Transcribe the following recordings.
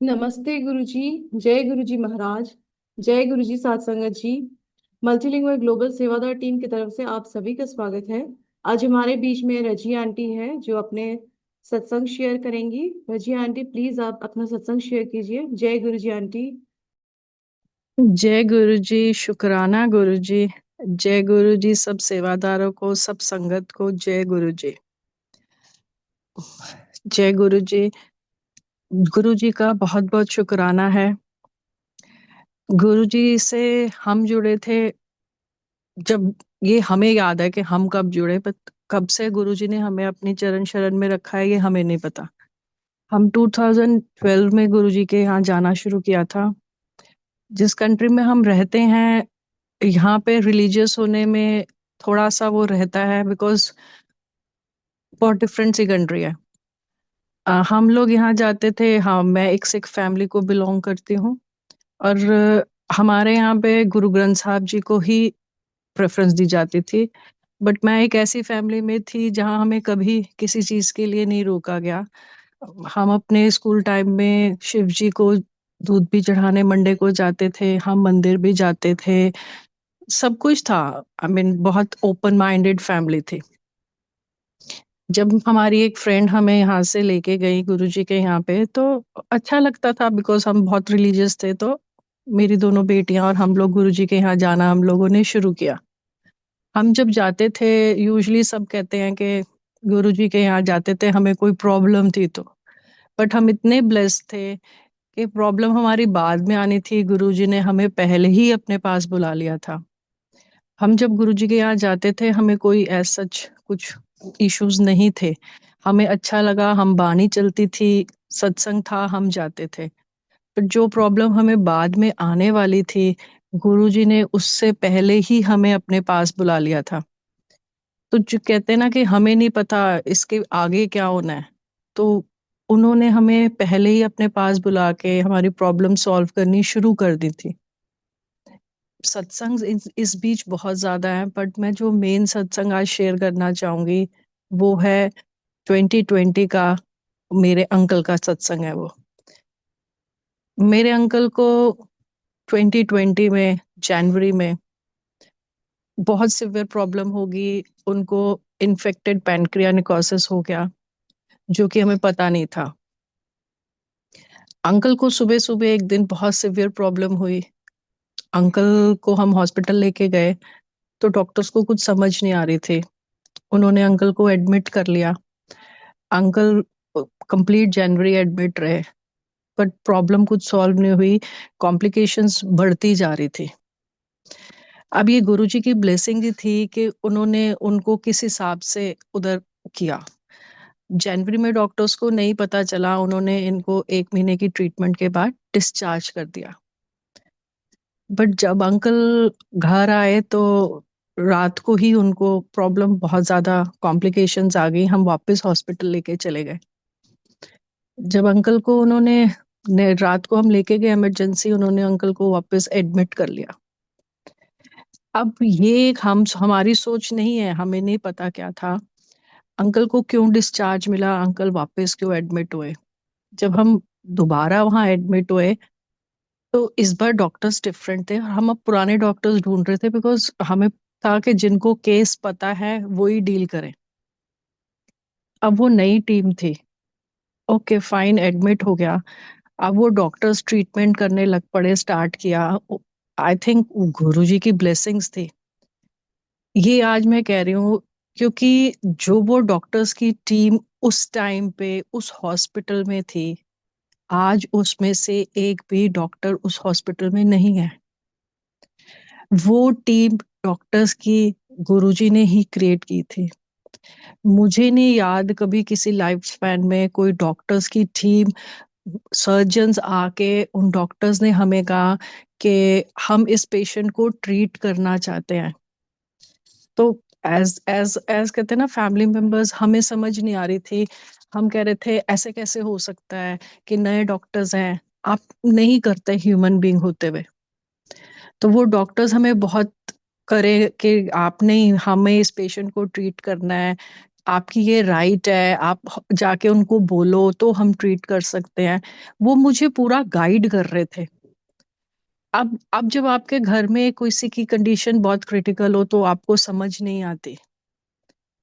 नमस्ते गुरुजी। जय गुरुजी महाराज। जय गुरुजी साथ संगत जी। मल्टीलिंगुअल ग्लोबल सेवादार टीम की तरफ से आप सभी का स्वागत है। आज हमारे बीच में रजी आंटी है जो अपने सत्संग शेयर करेंगी। रजी आंटी प्लीज आप अपना सत्संग शेयर कीजिए। जय गुरुजी आंटी। जय गुरु जी। शुक्राना गुरु जी। जय गुरु जी। सब सेवादारों को, सब संगत को जय गुरु जी। जय गुरु जी। गुरु जी का बहुत बहुत शुक्राना है। गुरु जी से हम जुड़े थे जब, ये हमें याद है कि हम कब जुड़े, पर कब से गुरु जी ने हमें अपनी चरण शरण में रखा है ये हमें नहीं पता। हम 2012 में गुरु जी के यहाँ जाना शुरू किया था। जिस कंट्री में हम रहते हैं यहाँ पे रिलीजियस होने में थोड़ा सा वो रहता है, बिकॉज बहुत डिफरेंट सी कंट्री है। हम लोग यहाँ जाते थे। हाँ, मैं एक सिख फैमिली को बिलोंग करती हूँ और हमारे यहाँ पे गुरु ग्रंथ साहब जी को ही प्रेफरेंस दी जाती थी। बट मैं एक ऐसी फैमिली में थी जहाँ हमें कभी किसी चीज के लिए नहीं रोका गया। हम अपने स्कूल टाइम में शिव जी को दूध भी चढ़ाने मंडे को जाते थे, हम मंदिर भी जाते थे, सब कुछ था। आई मीन बहुत ओपन माइंडेड फैमिली थी। जब हमारी एक फ्रेंड हमें यहाँ से लेके गई गुरुजी के यहाँ पे, तो अच्छा लगता था बिकॉज हम बहुत रिलीजियस थे। तो मेरी दोनों बेटियां और हम लोग गुरुजी के यहाँ जाना हम लोगों ने शुरू किया। हम जब जाते थे, यूजली सब कहते हैं कि गुरुजी के यहाँ जाते थे हमें कोई प्रॉब्लम थी तो, बट हम इतने ब्लेस्ड थे कि प्रॉब्लम हमारी बाद में आनी थी, गुरुजी ने हमें पहले ही अपने पास बुला लिया था। हम जब गुरुजी के यहाँ जाते थे हमें कोई ऐसा सच कुछ इश्यूज नहीं थे। हमें अच्छा लगा, हम बानी चलती थी, सत्संग था, हम जाते थे। पर जो प्रॉब्लम हमें बाद में आने वाली थी, गुरुजी ने उससे पहले ही हमें अपने पास बुला लिया था। तो जो कहते हैं ना कि हमें नहीं पता इसके आगे क्या होना है, तो उन्होंने हमें पहले ही अपने पास बुला के हमारी प्रॉब्लम सॉल्व करनी शुरू कर दी थी। सत्संग इस बीच बहुत ज्यादा है, बट मैं जो मेन सत्संग आज शेयर करना चाहूंगी वो है 2020 का। मेरे अंकल का सत्संग है वो। मेरे अंकल को 2020 में जनवरी में बहुत सिवियर प्रॉब्लम होगी। उनको इन्फेक्टेड पैनक्रियानिकोसिस हो गया, जो कि हमें पता नहीं था। अंकल को सुबह सुबह एक दिन बहुत सिवियर प्रॉब्लम हुई। अंकल को हम हॉस्पिटल लेके गए तो डॉक्टर्स को कुछ समझ नहीं आ रही थी। उन्होंने अंकल को एडमिट कर लिया। अंकल कंप्लीट जनवरी एडमिट रहे, बट प्रॉब्लम कुछ सॉल्व नहीं हुई, कॉम्प्लिकेशंस बढ़ती जा रही थी। अब ये गुरुजी की ब्लेसिंग ही थी कि उन्होंने उनको किस हिसाब से उधर किया। जनवरी में डॉक्टर्स को नहीं पता चला, उन्होंने इनको 1 महीने की ट्रीटमेंट के बाद डिस्चार्ज कर दिया। बट जब अंकल घर आए तो रात को ही उनको प्रॉब्लम बहुत ज्यादा कॉम्प्लिकेशंस आ गई, हम वापस हॉस्पिटल लेके चले गए। जब अंकल को रात को हम लेके गए इमरजेंसी, उन्होंने अंकल को वापस एडमिट कर लिया। अब ये एक हमारी सोच नहीं है, हमें नहीं पता क्या था, अंकल को क्यों डिस्चार्ज मिला, अंकल वापस क्यों एडमिट हुए। जब हम दोबारा वहां एडमिट हुए तो इस बार डॉक्टर्स डिफरेंट थे, हम अब पुराने डॉक्टर्स ढूंढ रहे थे बिकॉज हमें था कि जिनको केस पता है वो ही डील करें। अब वो नई टीम थी। ओके फाइन, एडमिट हो गया। अब वो डॉक्टर्स ट्रीटमेंट करने लग पड़े, स्टार्ट किया। आई थिंक गुरुजी की ब्लेसिंग्स थी ये, आज मैं कह रही हूँ, क्योंकि जो वो डॉक्टर्स की टीम उस टाइम पे उस हॉस्पिटल में थी, आज उसमें से एक भी डॉक्टर उस हॉस्पिटल में नहीं है। वो टीम डॉक्टर्स की गुरुजी ने ही क्रिएट की थी। मुझे नहीं याद कभी किसी लाइफ स्पैन में कोई डॉक्टर्स की टीम, सर्जन्स आके उन डॉक्टर्स ने हमें कहा कि हम इस पेशेंट को ट्रीट करना चाहते हैं। तो एज एज एज कहते हैं ना, फैमिली मेंबर्स, हमें समझ नहीं आ रही थी। हम कह रहे थे ऐसे कैसे हो सकता है कि नए डॉक्टर्स हैं, आप नहीं करते ह्यूमन बीइंग होते हुए। तो वो डॉक्टर्स हमें बहुत करे कि आपने हमें इस पेशेंट को ट्रीट करना है, आपकी ये राइट है, आप जाके उनको बोलो तो हम ट्रीट कर सकते हैं। वो मुझे पूरा गाइड कर रहे थे। अब जब आपके घर में किसी की कंडीशन बहुत क्रिटिकल हो तो आपको समझ नहीं आती।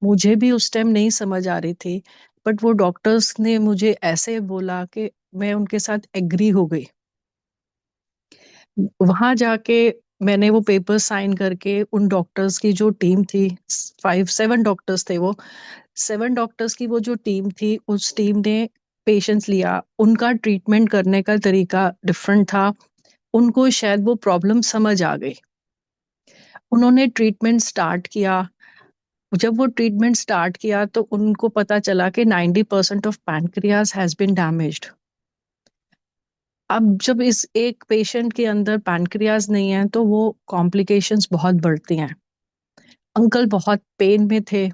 मुझे भी उस टाइम नहीं समझ आ रही थी, बट वो डॉक्टर्स ने मुझे ऐसे बोला कि मैं उनके साथ एग्री हो गई। वहां जाके मैंने वो पेपर साइन करके उन डॉक्टर्स की जो टीम थी, 5 7 डॉक्टर्स थे वो, 7 डॉक्टर्स की वो जो टीम थी, उस टीम ने पेशेंट्स लिया। उनका ट्रीटमेंट करने का तरीका डिफरेंट था। उनको शायद वो प्रॉब्लम समझ आ गई। उन्होंने ट्रीटमेंट स्टार्ट किया। जब वो ट्रीटमेंट स्टार्ट किया तो उनको पता चला कि 90% of pancreas has been damaged. अब जब इस एक पेशेंट के अंदर पैनक्रियाज नहीं है तो वो कॉम्प्लिकेशंस बहुत बढ़ती हैं। अंकल बहुत पेन में थे।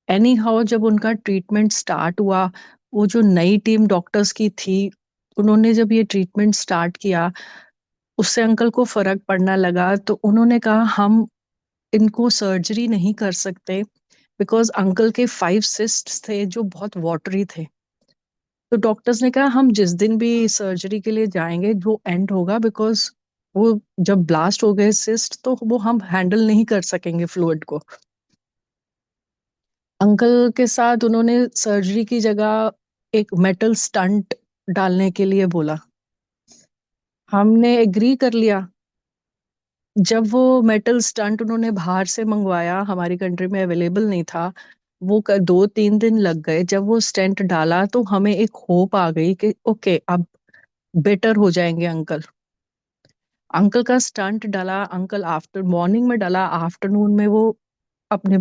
एनी हाउ जब उनका ट्रीटमेंट स्टार्ट हुआ, वो जो नई टीम डॉक्टर्स की थी, उन्होंने जब ये ट्रीटमेंट स्टार्ट किया, उससे अंकल को फर्क पड़ना लगा। तो उन्होंने कहा हम इनको सर्जरी नहीं कर सकते, बिकॉज अंकल के 5 सिस्ट्स थे जो बहुत वाटरी थे। तो डॉक्टर्स ने कहा हम जिस दिन भी सर्जरी के लिए जाएंगे वो एंड होगा, बिकॉज वो जब ब्लास्ट हो गए सिस्ट तो वो हम हैंडल नहीं कर सकेंगे फ्लूइड को। अंकल के साथ उन्होंने सर्जरी की जगह एक मेटल स्टंट डालने के लिए बोला। हमने एग्री कर लिया। जब वो मेटल स्टंट उन्होंने बाहर से मंगवाया, हमारी कंट्री में अवेलेबल नहीं था, वो 2 3 दिन लग गए। जब वो स्टेंट डाला तो हमें एक होप आ गई कि ओके अब बेटर हो जाएंगे अंकल। अंकल का स्टंट डाला, अंकल आफ्टर मॉर्निंग में डाला, आफ्टरनून में वो अपने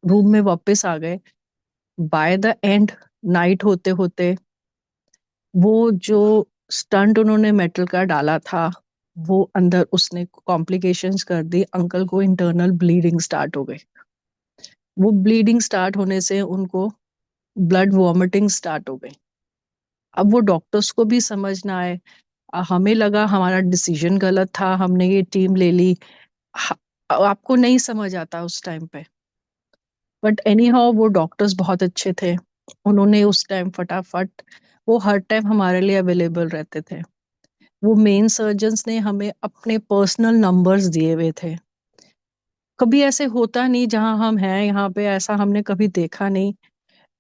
रूम में वापस आ गए। बाय द एंड नाइट होते होते वो जो स्टंट उन्होंने मेटल का डाला था, वो अंदर उसने कॉम्प्लिकेशंस कर दी। अंकल को इंटरनल ब्लीडिंग स्टार्ट हो गई। वो ब्लीडिंग स्टार्ट होने से उनको ब्लड वॉमिटिंग स्टार्ट हो गई। अब वो डॉक्टर्स को भी समझ ना आए। हमें लगा हमारा डिसीजन गलत था, हमने ये टीम ले ली। ह- आपको नहीं समझ आता उस टाइम पे, बट एनी हाउ वो डॉक्टर्स बहुत अच्छे थे। उन्होंने उस टाइम फटाफट, वो हर टाइम हमारे लिए अवेलेबल रहते थे। वो मेन सर्जन्स ने हमें अपने पर्सनल नंबर्स दिए हुए थे। कभी ऐसे होता नहीं, जहां हम हैं यहाँ पे ऐसा हमने कभी देखा नहीं।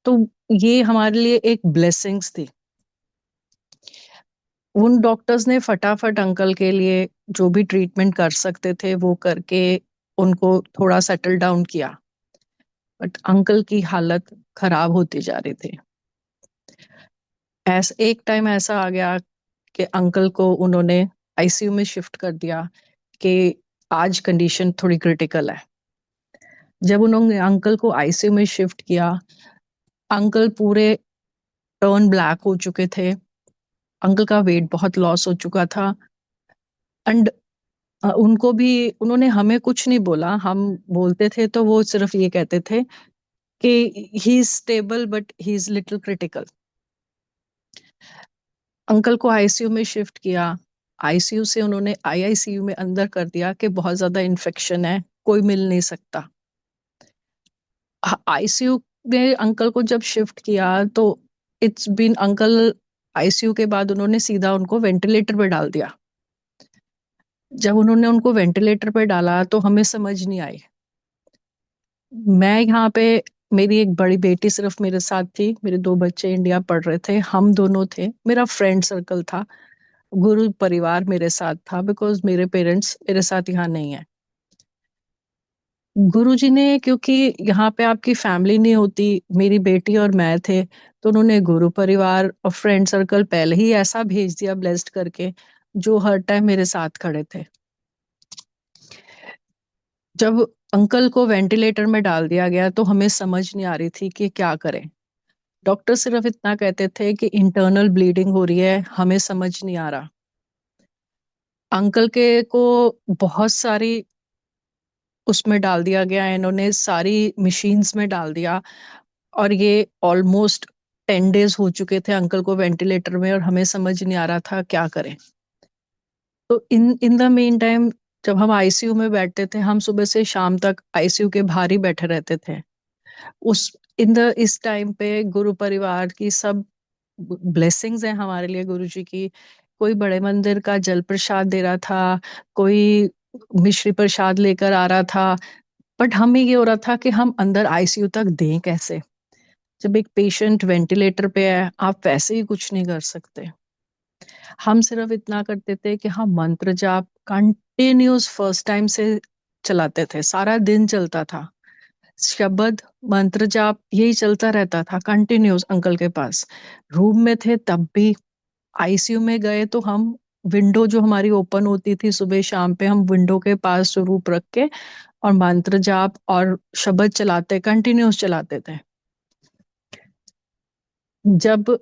तो ये हमारे लिए एक ब्लेसिंग्स थी। उन डॉक्टर्स ने फटाफट अंकल के लिए जो भी ट्रीटमेंट कर सकते थे वो करके उनको थोड़ा सेटल डाउन किया। बट अंकल की हालत खराब होती जा रही थी। एक टाइम ऐसा आ गया कि अंकल को उन्होंने आईसीयू में शिफ्ट कर दिया कि आज कंडीशन थोड़ी क्रिटिकल है। जब उन्होंने अंकल को आईसीयू में शिफ्ट किया, अंकल पूरे टर्न ब्लैक हो चुके थे। अंकल का वेट बहुत लॉस हो चुका था। एंड उनको भी, उन्होंने हमें कुछ नहीं बोला। हम बोलते थे तो वो सिर्फ ये कहते थे कि he is stable but he is little critical. Uncle को आईसीयू में शिफ्ट किया। आईसीयू से उन्होंने आईआईसीयू में अंदर कर दिया कि बहुत ज्यादा इन्फेक्शन है, कोई मिल नहीं सकता। आईसीयू में अंकल को जब शिफ्ट किया तो इट्स बीन अंकल, आईसीयू के बाद उन्होंने सीधा उनको वेंटिलेटर पे डाल दिया। जब उन्होंने उनको वेंटिलेटर पे डाला तो हमें समझ नहीं आई। मैं यहाँ पे, मेरी एक बड़ी बेटी सिर्फ मेरे साथ थी, मेरे 2 बच्चे इंडिया पढ़ रहे थे, हम दोनों थे, मेरा फ्रेंड सर्कल था, गुरु परिवार मेरे साथ था, बिकॉज मेरे पेरेंट्स मेरे साथ यहाँ नहीं है। गुरुजी ने, क्योंकि यहाँ पे आपकी फैमिली नहीं होती, मेरी बेटी और मैं थे, तो उन्होंने गुरु परिवार और फ्रेंड सर्कल पहले ही ऐसा भेज दिया ब्लेस्ड करके, जो हर टाइम मेरे साथ खड़े थे। जब अंकल को वेंटिलेटर में डाल दिया गया तो हमें समझ नहीं आ रही थी कि क्या करें। डॉक्टर सिर्फ इतना कहते थे कि इंटरनल ब्लीडिंग हो रही है, हमें समझ नहीं आ रहा। अंकल के को बहुत सारी उसमें डाल दिया गया, इन्होंने सारी मशीन्स में डाल दिया, और ये ऑलमोस्ट 10 डेज हो चुके थे अंकल को वेंटिलेटर में, और हमें समझ नहीं आ रहा था क्या करें। तो इन इन द मेन टाइम जब हम आईसीयू में बैठते थे, हम सुबह से शाम तक आईसीयू के बाहर ही बैठे रहते थे। उस इन द इस टाइम पे गुरु परिवार की सब ब्लेसिंग्स हैं हमारे लिए, गुरु जी की। कोई बड़े मंदिर का जल प्रसाद दे रहा था, कोई मिश्री प्रसाद लेकर आ रहा था, बट हमें ये हो रहा था कि हम अंदर आईसीयू तक दें कैसे। जब एक पेशेंट वेंटिलेटर पे है, आप वैसे ही कुछ नहीं कर सकते। हम सिर्फ इतना करते थे कि हम मंत्र जाप कंटिन्यूस फर्स्ट टाइम से चलाते थे, सारा दिन चलता था। शब्द, मंत्र जाप यही चलता रहता था कंटिन्यूस अंकल के पास। रूम में थे तब भी, आईसीयू में गए तो हम विंडो जो हमारी ओपन होती थी सुबह शाम पे, हम विंडो के पास स्वरूप रख के और मंत्र जाप और शब्द चलाते, कंटिन्यूस चलाते थे। जब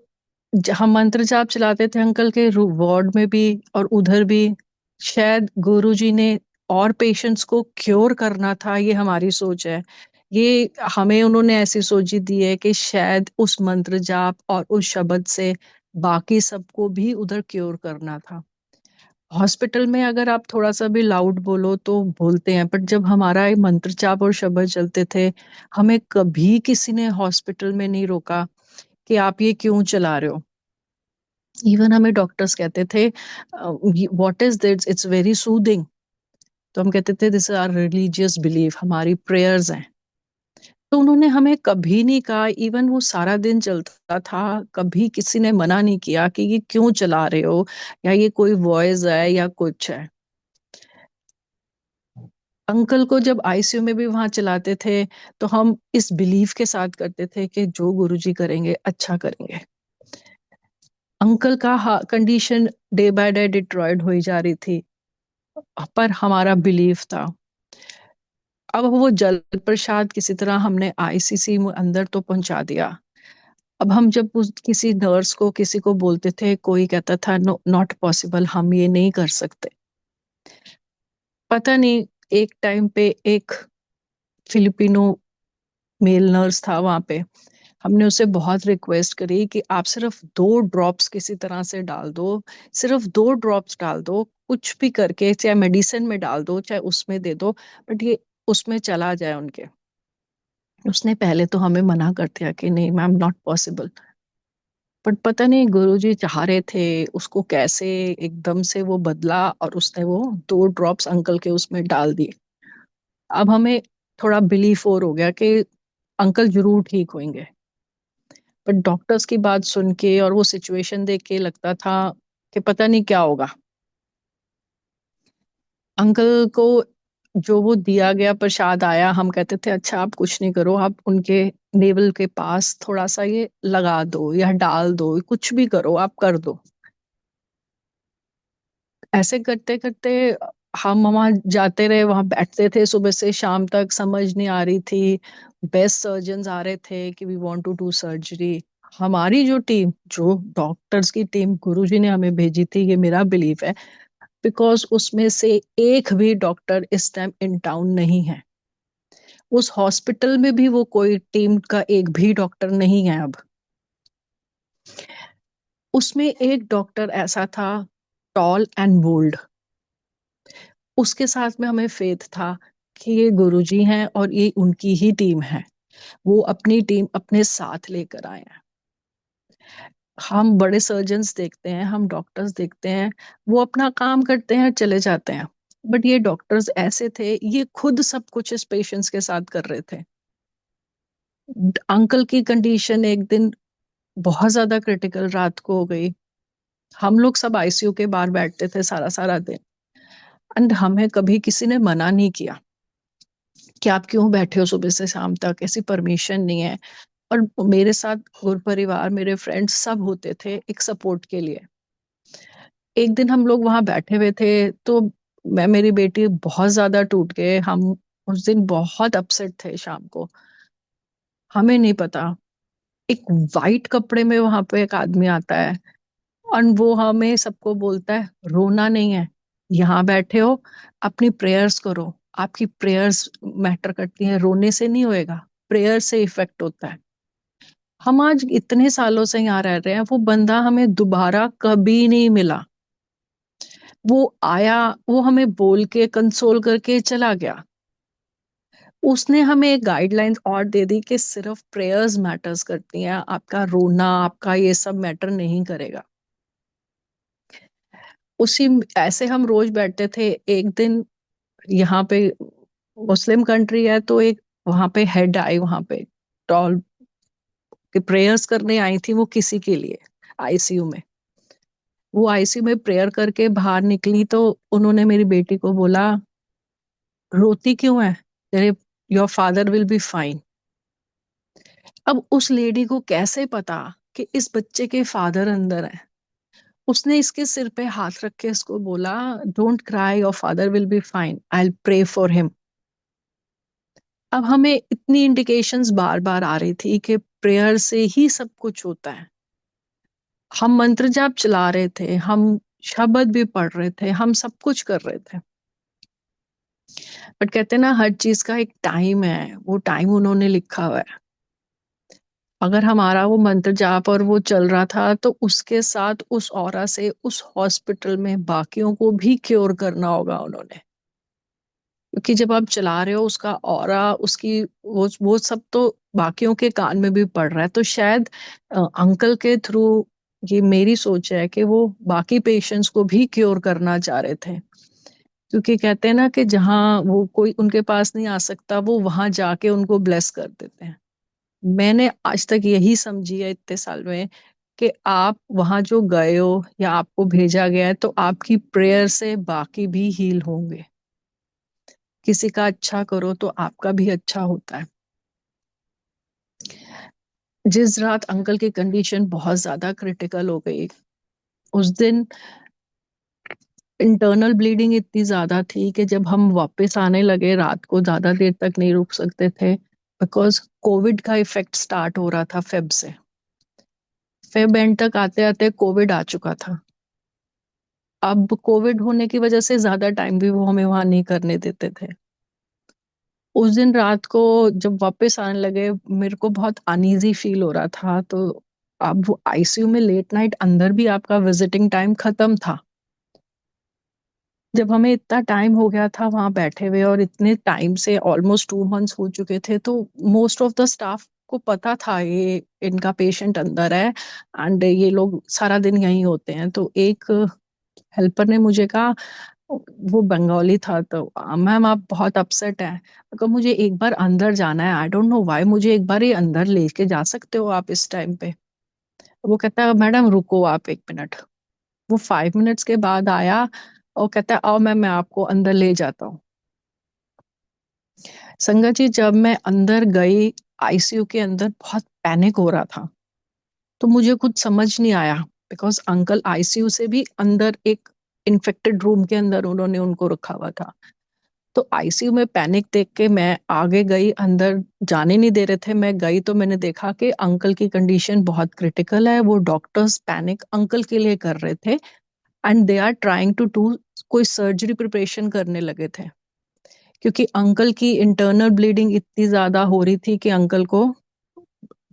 हम मंत्र जाप चलाते थे अंकल के वार्ड में भी और उधर भी, शायद गुरुजी ने और पेशेंट्स को क्योर करना था, ये हमारी सोच है। ये हमें उन्होंने ऐसी सोची दी है कि शायद उस मंत्र जाप और उस शब्द से बाकी सबको भी उधर क्योर करना था। हॉस्पिटल में अगर आप थोड़ा सा भी लाउड बोलो तो बोलते हैं, बट जब हमारा ये मंत्र जाप और शब्द चलते थे, हमें कभी किसी ने हॉस्पिटल में नहीं रोका कि आप ये क्यों चला रहे हो। इवन हमें डॉक्टर्स कहते थे what is this, it's very soothing. तो हम कहते थे दिस आर रिलीजियस बिलीफ, हमारी प्रेयर्स हैं। तो उन्होंने हमें कभी नहीं कहा, इवन वो सारा दिन चलता था, कभी किसी ने मना नहीं किया कि ये क्यों चला रहे हो या ये कोई वॉइस है या कुछ है। अंकल को जब आईसीयू में भी वहां चलाते थे तो हम इस बिलीफ के साथ करते थे कि जो गुरुजी करेंगे अच्छा करेंगे। अंकल का कंडीशन डे बाय डे डिट्रॉयड हो ही जा रही थी, पर हमारा बिलीफ था। अब वो जल प्रसाद किसी तरह हमने आईसीसी में अंदर तो पहुंचा दिया। अब हम जब उस किसी नर्स को किसी को बोलते थे, कोई कहता था नो नॉट पॉसिबल, हम ये नहीं कर सकते। पता नहीं, एक टाइम पे एक फिलिपिनो मेल नर्स था वहां पे, हमने उसे बहुत रिक्वेस्ट करी कि आप सिर्फ 2 ड्रॉप्स किसी तरह से डाल दो, सिर्फ 2 ड्रॉप्स डाल दो, कुछ भी करके, चाहे मेडिसिन में डाल दो चाहे उसमें दे दो, बट ये उसमें चला जाए उनके। उसने पहले तो हमें मना कर दिया कि नहीं मैम, नॉट पॉसिबल। बट पता नहीं गुरुजी चाह रहे थे उसको कैसे, एकदम से वो बदला और उसने वो 2 ड्रॉप्स अंकल के उसमें डाल दिए। अब हमें थोड़ा बिलीफ और हो गया कि अंकल जरूर ठीक होंगे। बट डॉक्टर्स की बात सुन के और वो सिचुएशन देख के लगता था कि पता नहीं क्या होगा। अंकल को जो वो दिया गया प्रसाद आया, हम कहते थे अच्छा आप कुछ नहीं करो, आप उनके नेवल के पास थोड़ा सा ये लगा दो या डाल दो, कुछ भी करो, आप कर दो। ऐसे करते करते हम वहां जाते रहे, वहां बैठते थे सुबह से शाम तक, समझ नहीं आ रही थी। बेस्ट सर्जन्स आ रहे थे कि we want to do surgery. हमारी जो टीम, जो डॉक्टर्स की टीम गुरुजी ने हमें भेजी थी, ये मेरा बिलीफ है, बिकॉज उसमें से एक भी डॉक्टर इस टाइम इन टाउन नहीं है। उस हॉस्पिटल में भी वो कोई टीम का एक भी डॉक्टर नहीं है अब। उसमें एक डॉक्टर ऐसा था, टॉल एंड बोल्ड, उसके साथ में हमें फेथ था कि ये गुरुजी हैं और ये उनकी ही टीम है, वो अपनी टीम अपने साथ लेकर आए हैं। हम बड़े सर्जन्स देखते हैं, हम डॉक्टर्स देखते हैं, वो अपना काम करते हैं चले जाते हैं, बट ये डॉक्टर्स ऐसे थे, ये खुद सब कुछ इस पेशेंट्स के साथ कर रहे थे। अंकल की कंडीशन एक दिन बहुत ज्यादा क्रिटिकल रात को हो गई। हम लोग सब आईसीयू के बाहर बैठते थे सारा सारा दिन, एंड हमें कभी किसी ने मना नहीं किया कि आप क्यों बैठे हो सुबह से शाम तक, ऐसी परमिशन नहीं है। और मेरे साथ गुरु परिवार, मेरे फ्रेंड्स सब होते थे एक सपोर्ट के लिए। एक दिन हम लोग वहां बैठे हुए थे तो मैं, मेरी बेटी बहुत ज्यादा टूट गए। हम उस दिन बहुत अपसेट थे शाम को। हमें नहीं पता, एक वाइट कपड़े में वहां पे एक आदमी आता है और वो हमें सबको बोलता है रोना नहीं है, यहाँ बैठे हो, अपनी प्रेयर्स करो, आपकी प्रेयर्स मैटर करती हैं, रोने से नहीं होएगा, प्रेयर से इफेक्ट होता है। हम आज इतने सालों से यहाँ रह रहे हैं, वो बंदा हमें दोबारा कभी नहीं मिला। वो आया, वो हमें बोल के कंसोल करके चला गया। उसने हमें एक गाइडलाइंस और दे दी कि सिर्फ प्रेयर्स मैटर्स करती हैं, आपका रोना, आपका ये सब मैटर नहीं करेगा। उसी ऐसे हम रोज बैठते थे। एक दिन यहाँ पे मुस्लिम कंट्री है, तो एक वहां पे हेड आई, वहां पे टॉल के प्रेयर्स करने आई थी वो किसी के लिए आईसीयू में। वो आईसीयू में प्रेयर करके बाहर निकली तो उन्होंने मेरी बेटी को बोला, रोती क्यों है, तेरे your father will be fine. अब उस लेडी को कैसे पता कि इस बच्चे के फादर अंदर है। उसने इसके सिर पे हाथ रख के इसको बोला, don't cry, your father will be fine, I will pray for him. अब हमें इतनी इंडिकेशंस बार बार आ रही थी कि प्रेयर से ही सब कुछ होता है। हम मंत्र जाप चला रहे थे, हम शब्द भी पढ़ रहे थे, हम सब कुछ कर रहे थे। बट कहते हैं ना, हर चीज का एक टाइम है, वो टाइम उन्होंने लिखा हुआ है। अगर हमारा वो मंत्र जाप और वो चल रहा था, तो उसके साथ उस ऑरा से उस हॉस्पिटल में बाकियों को भी क्योर करना होगा उन्होंने। क्योंकि जब आप चला रहे हो, उसका ऑरा, उसकी वो सब तो बाकियों के कान में भी पड़ रहा है। तो शायद अंकल के थ्रू, ये मेरी सोच है कि वो बाकी पेशेंट्स को भी क्योर करना चाह रहे थे। क्योंकि कहते हैं ना कि जहाँ वो कोई उनके पास नहीं आ सकता, वो वहां जाके उनको ब्लेस कर देते हैं। मैंने आज तक यही समझी है इतने साल में, कि आप वहां जो गए हो या आपको भेजा गया है, तो आपकी प्रेयर से बाकी भी हील होंगे। किसी का अच्छा करो तो आपका भी अच्छा होता है। जिस रात अंकल की कंडीशन बहुत ज्यादा क्रिटिकल हो गई, उस दिन इंटरनल ब्लीडिंग इतनी ज्यादा थी कि जब हम वापस आने लगे, रात को ज्यादा देर तक नहीं रुक सकते थे, बिकॉज कोविड का इफेक्ट स्टार्ट हो रहा था फेब से। फेब एंड तक आते आते कोविड आ चुका था। अब कोविड होने की वजह से ज्यादा टाइम भी वो हमें वहां नहीं करने देते थे। उस दिन रात को जब वापस आने लगे, मेरे को बहुत अनईजी फील हो रहा था। तो अब वो आईसीयू में लेट नाइट अंदर भी आपका विजिटिंग टाइम खत्म था। जब हमें इतना टाइम हो गया था वहां बैठे हुए, और इतने टाइम से ऑलमोस्ट 2 मंथ्स हो चुके थे, तो मोस्ट ऑफ द स्टाफ को पता था ये इनका पेशेंट अंदर है, एंड ये लोग सारा दिन यहीं होते हैं। तो एक हेल्पर ने मुझे कहा, वो बंगाली था, तो मैम आप बहुत अपसेट हैं, तो मुझे एक बार अंदर जाना है, आई डोंट नो व्हाई, मुझे एक बार ये अंदर लेके जा सकते हो आप इस टाइम पे। वो कहता है, मैडम रुको आप 1 मिनट। वो 5 मिनट्स के बाद आया और कहता है, आओ मैम मैं आपको अंदर ले जाता हूँ। संगत जी, जब मैं अंदर गई, आईसीयू के अंदर बहुत पैनिक हो रहा था। तो मुझे कुछ समझ नहीं आया, बिकॉज अंकल आईसीयू से भी अंदर एक इन्फेक्टेड रूम के अंदर उन्होंने उनको रखा हुआ था। तो आईसीयू में पैनिक देख के मैं आगे गई, अंदर जाने नहीं दे रहे थे। मैं गई तो मैंने देखा कि अंकल की कंडीशन बहुत क्रिटिकल है। वो डॉक्टर्स पैनिक अंकल के लिए कर रहे थे, and they are trying to do, कोई सर्जरी प्रिपरेशन करने लगे थे। क्योंकि अंकल की इंटरनल ब्लीडिंग इतनी ज्यादा हो रही थी कि अंकल को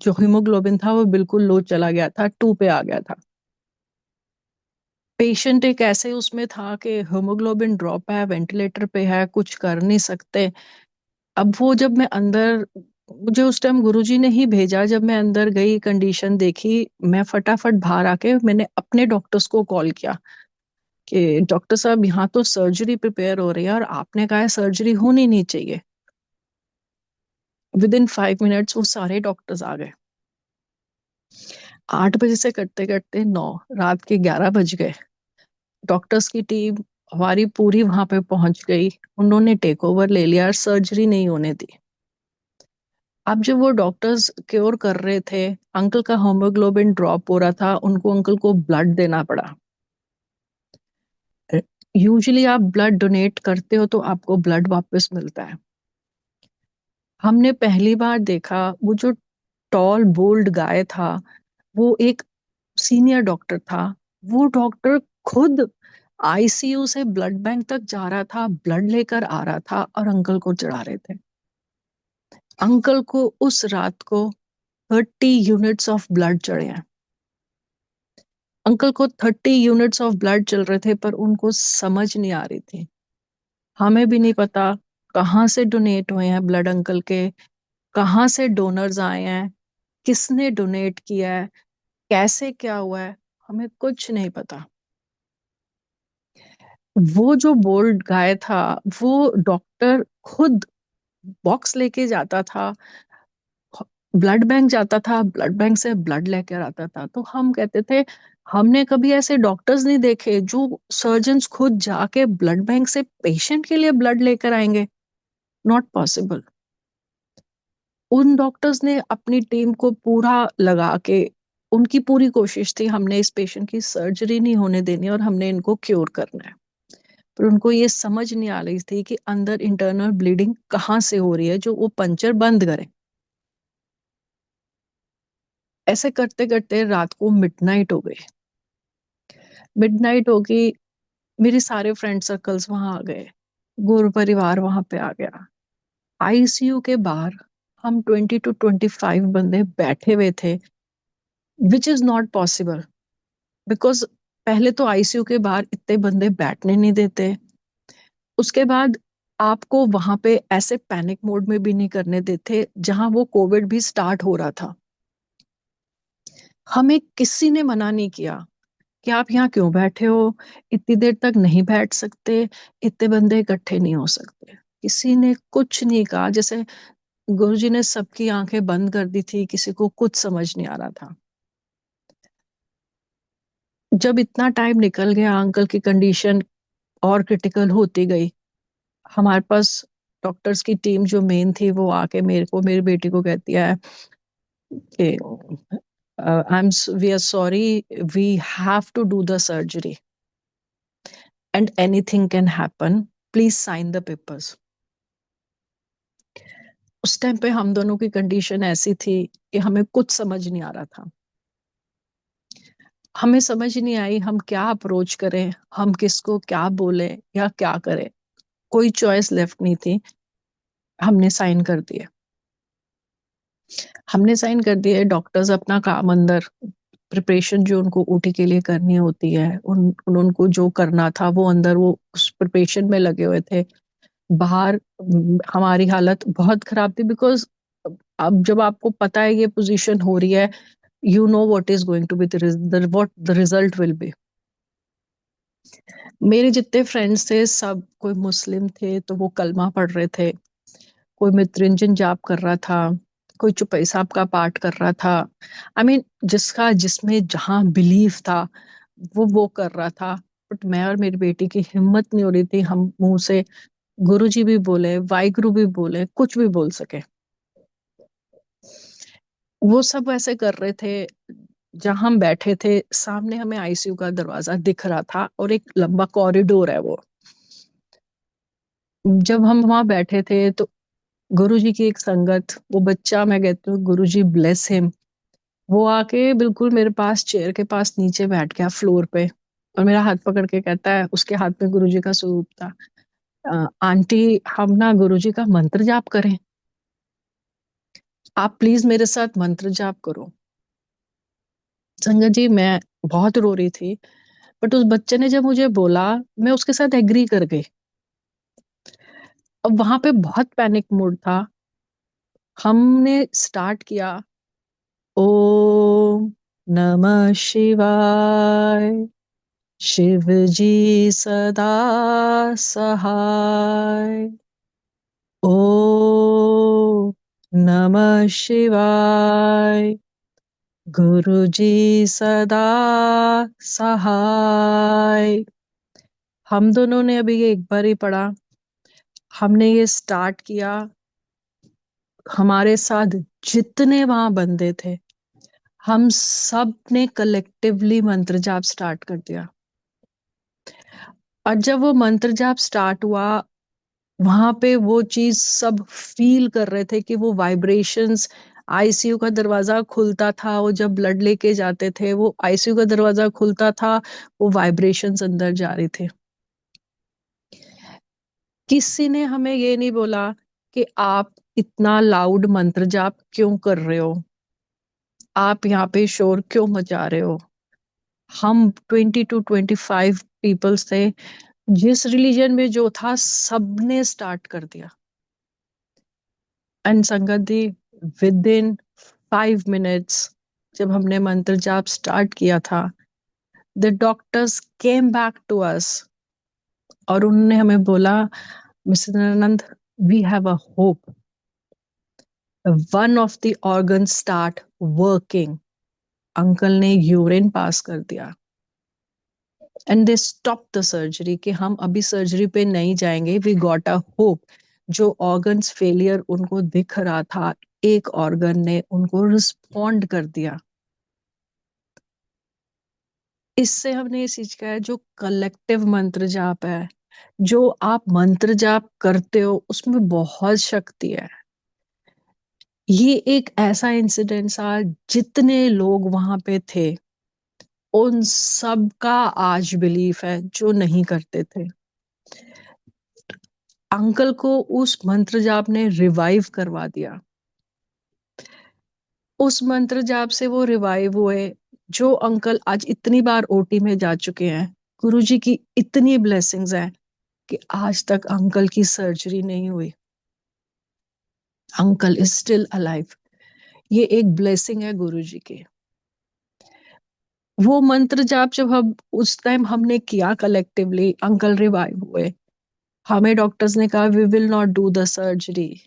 जो हीमोग्लोबिन था वो बिल्कुल लो चला गया था, 2 पे आ गया था। पेशेंट एक ऐसे उसमें था कि हीमोग्लोबिन ड्रॉप है, वेंटिलेटर पे है, कुछ कर नहीं सकते। अब वो जब मैं अंदर, मुझे उस टाइम गुरुजी ने ही भेजा, जब मैं अंदर गई, कंडीशन देखी, मैं फटाफट बाहर आके मैंने अपने डॉक्टर्स को कॉल किया कि डॉक्टर साहब यहाँ तो सर्जरी प्रिपेयर हो रही है और आपने कहा है सर्जरी होनी नहीं चाहिए। विद इन 5 मिनट्स वो सारे डॉक्टर्स आ गए। 8 बजे से करते करते 9, रात के 11 बज गए। डॉक्टर्स की टीम हमारी पूरी वहां पे पहुंच गई। उन्होंने टेक ओवर ले लिया और सर्जरी नहीं होने दी। अब जब वो डॉक्टर्स क्योर कर रहे थे, अंकल का हीमोग्लोबिन ड्रॉप हो रहा था, उनको अंकल को ब्लड देना पड़ा। यूजुअली आप ब्लड डोनेट करते हो तो आपको ब्लड वापस मिलता है। हमने पहली बार देखा, वो जो टॉल बोल्ड गाय था, वो एक सीनियर डॉक्टर था। वो डॉक्टर खुद आईसीयू से ब्लड बैंक तक जा रहा था, ब्लड लेकर आ रहा था और अंकल को चढ़ा रहे थे। अंकल को उस रात को 30 यूनिट्स ऑफ ब्लड चढ़े हैं। अंकल को 30 यूनिट्स ऑफ ब्लड चल रहे थे, पर उनको समझ नहीं आ रही थी। हमें भी नहीं पता कहाँ से डोनेट हुए हैं ब्लड अंकल के, कहाँ से डोनर्स आए हैं, किसने डोनेट किया है, कैसे क्या हुआ है, हमें कुछ नहीं पता। वो जो बोल्ड गाय था, वो डॉक्टर खुद बॉक्स लेके जाता था, ब्लड बैंक जाता था, ब्लड बैंक से ब्लड लेकर आता था। तो हम कहते थे हमने कभी ऐसे डॉक्टर्स नहीं देखे जो सर्जन्स खुद जाके ब्लड बैंक से पेशेंट के लिए ब्लड लेकर आएंगे। Not possible. उन डॉक्टर्स ने अपनी टीम को पूरा लगा के, उनकी पूरी कोशिश थी हमने इस पेशेंट की सर्जरी नहीं होने देनी और हमने इनको क्योर करना है। पर उनको ये समझ नहीं आ रही थी कि अंदर इंटरनल ब्लीडिंग कहाँ से हो रही है जो वो पंचर बंद करें। ऐसे करते करते रात को मिडनाइट हो गई। मिडनाइट हो गई, मेरे सारे फ्रेंड सर्कल्स वहां आ गए, गुरु परिवार वहां पे आ गया। आईसीयू के बाहर हम 20 to 25 बंदे बैठे हुए थे, which is not possible, because पहले तो आईसीयू के बाहर इतने बंदे बैठने नहीं देते। उसके बाद आपको वहां पे ऐसे पैनिक मोड में भी नहीं करने देते जहां वो कोविड भी स्टार्ट हो रहा था। हमें किसी ने मना नहीं किया कि आप यहाँ क्यों बैठे हो, इतनी देर तक नहीं बैठ सकते, इतने बंदे इकट्ठे नहीं हो सकते। किसी ने कुछ नहीं कहा। जैसे गुरुजी ने सबकी आंखें बंद कर दी थी, किसी को कुछ समझ नहीं आ रहा था। जब इतना टाइम निकल गया, अंकल की कंडीशन और क्रिटिकल होती गई। हमारे पास डॉक्टर्स की टीम जो मेन थी वो आके मेरे को, मेरी बेटी को कहती है कि we are sorry, we have to do the surgery and anything can happen, please sign the papers. उस टाइम पे हम दोनों की कंडीशन ऐसी थी कि हमें कुछ समझ नहीं आ रहा था। हमें समझ नहीं आई हम क्या अप्रोच करें, हम किसको क्या बोले या क्या करें। कोई चॉइस लेफ्ट नहीं थी। हमने साइन कर दिए। हमने साइन कर दिए। डॉक्टर्स अपना काम अंदर, प्रिपरेशन जो उनको ओटी के लिए करनी होती है, उनको जो करना था वो अंदर वो उस प्रिपरेशन में लगे हुए थे। बाहर हमारी हालत बहुत खराब थी, बिकॉज अब जब आपको पता है ये पोजीशन हो रही है, you know what is going to be what the result will be. मेरे जितने फ्रेंड्स थे सब कोई मुस्लिम थे तो वो कलमा पढ़ रहे थे, कोई मृत्युंजय जाप कर रहा था, कोई चौपाई साहब का पाठ कर रहा था। आई मीन जिसका जिसमें जहाँ बिलीफ था वो कर रहा था। बट मैं और मेरी बेटी की हिम्मत नहीं हो रही थी हम मुंह से गुरु जी भी बोले, वाहिगुरु भी बोले, कुछ भी बोल सके। वो सब ऐसे कर रहे थे। जहां हम बैठे थे सामने हमें आईसीयू का दरवाजा दिख रहा था और एक लंबा कॉरिडोर है वो। जब हम वहां बैठे थे तो गुरुजी की एक संगत, वो बच्चा, मैं कहती हूँ गुरुजी ब्लेस हिम, वो आके बिल्कुल मेरे पास चेयर के पास नीचे बैठ गया फ्लोर पे और मेरा हाथ पकड़ के कहता है, उसके हाथ में गुरुजी का स्वरूप था, आंटी हम ना गुरुजी का मंत्र जाप करें, आप प्लीज मेरे साथ मंत्र जाप करो। संगत जी मैं बहुत रो रही थी, बट उस बच्चे ने जब मुझे बोला मैं उसके साथ एग्री कर गई। अब वहां पे बहुत पैनिक मोड था। हमने स्टार्ट किया, ओम नमः शिवाय, शिव जी सदा सहाय, ओम नमः शिवाय, गुरु जी सदा सहाय। हम दोनों ने अभी ये एक बार ही पढ़ा। हमने ये स्टार्ट किया। हमारे साथ जितने वहां बंदे थे हम सब ने कलेक्टिवली मंत्र जाप स्टार्ट कर दिया। और जब वो मंत्र जाप स्टार्ट हुआ, वहां पे वो चीज सब फील कर रहे थे कि वो वाइब्रेशंस, आईसीयू का दरवाजा खुलता था, वो जब ब्लड लेके जाते थे वो आईसीयू का दरवाजा खुलता था, वो वाइब्रेशंस अंदर जा रही थे। किसी ने हमें ये नहीं बोला कि आप इतना लाउड मंत्र जाप क्यों कर रहे हो, आप यहाँ पे शोर क्यों मचा रहे हो। हम 20 to 25 पीपल्स थे, जिस रिलीजन में जो था सबने स्टार्ट कर दिया। एंड संगत दी, विद इन 5 मिनट्स जब हमने मंत्र जाप स्टार्ट किया था, the doctors came back to us और उन्होंने हमें बोला, mister Anand, we have a hope, one of the organ start working. Uncle ने यूरिन पास कर दिया and they stop the surgery, कि हम अभी सर्जरी पे नहीं जाएंगे, वी गॉट अ होप। जो ऑर्गन्स फेलियर उनको दिख रहा था, एक ऑर्गन ने उनको रिस्पॉन्ड कर दिया। इससे हमने ये सीखा है, जो कलेक्टिव मंत्र जाप है, जो आप मंत्र जाप करते हो, उसमें बहुत शक्ति है। ये एक ऐसा इंसिडेंट था, जितने लोग वहां पे थे उन सब का आज बिलीफ है, जो नहीं करते थे। अंकल को उस मंत्र जाप ने रिवाइव करवा दिया। उस मंत्र जाप से वो रिवाइव हुए। जो अंकल आज इतनी बार ओटी में जा चुके हैं, गुरुजी की इतनी ब्लेसिंग्स हैं कि आज तक अंकल की सर्जरी नहीं हुई। Uncle is still alive. ये एक ब्लेसिंग है गुरुजी की। वो मंत्र जाप जब हम उस टाइम हमने किया कलेक्टिवली, अंकल रिवाइव हुए। हमें डॉक्टर्स ने कहा we will not do the surgery.